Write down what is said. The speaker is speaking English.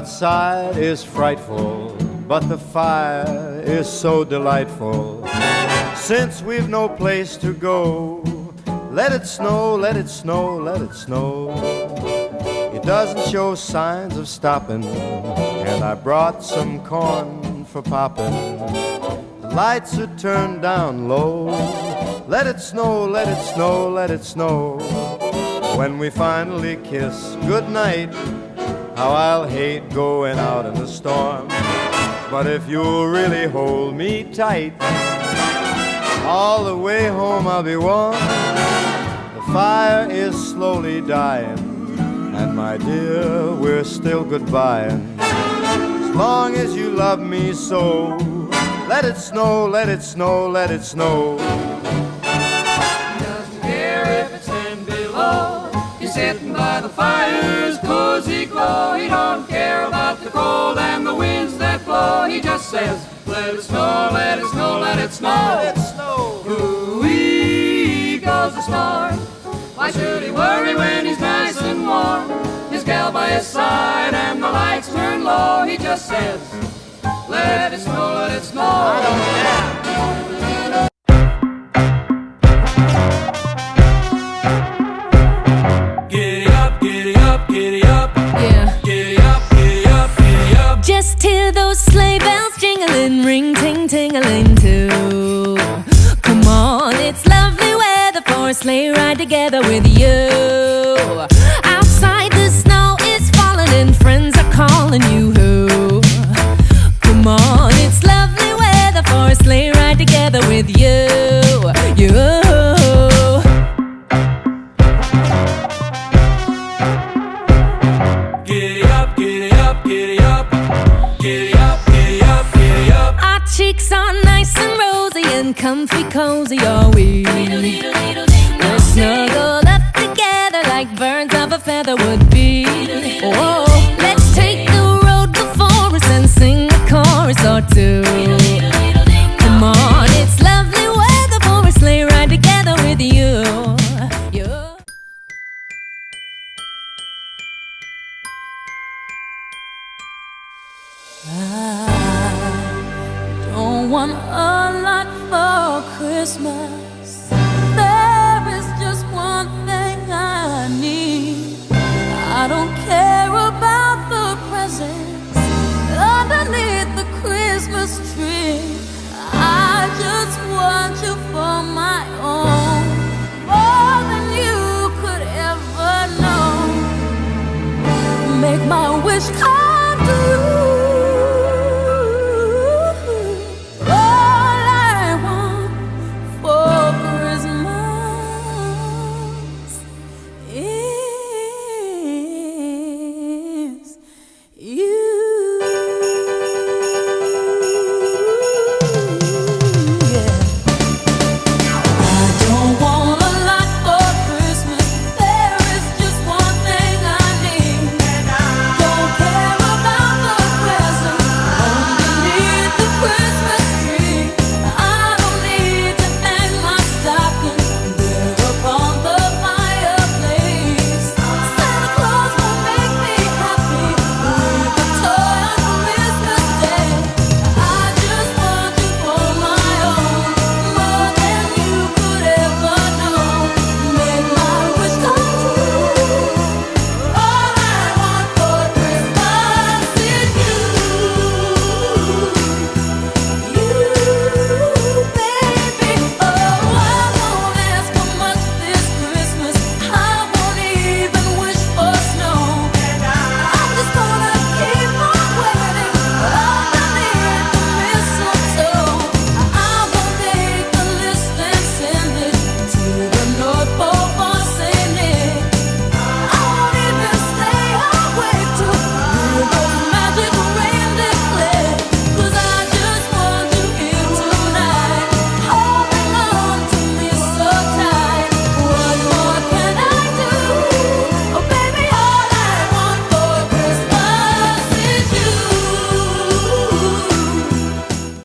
outside is frightful, but the fire is so delightful. Since we've no place to go, let it snow, let it snow, let it snow. It doesn't show signs of stopping, and I brought some corn for popping. The lights are turned down low. Let it snow, let it snow, let it snow. When we finally kiss goodnight, how I'll hate going out in the storm. But if you'll really hold me tight, all the way home I'll be warm. The fire is slowly dying, and my dear, we're still goodbying. As long as you love me so, let it snow, let it snow, let it snow. He doesn't care if it's 10 below. He's sitting by the fire's cozy glow. He don't care about the cold and the winds that blow. He just says, let it snow, let it snow, let it snow. Let it snow. Ooh-wee goes the storm. Why should he worry when he's nice and warm? His gal by his side and the lights turn low. He just says, let it snow, let it snow. I don't care. Giddy up, giddy up, giddy up. Yeah. Giddy up, giddy up, giddy up. Just hear those sleigh bells jingling, ring ting tingling too. Come on, it's lovely weather for a sleigh ride together with you. Outside the snow is falling and friends are calling you. Come on, it's lovely weather for a sleigh ride together with you. You. Giddy up, giddy up, giddy up. Giddy up, giddy up, giddy up. Our cheeks are nice and rosy and comfy cozy are we. We're snuggled up together like birds of a feather would be. Oh, let's take the road before us and sing a chorus or two. Come on, it's lovely weather for a sleigh ride together with you. I don't want a lot for Christmas.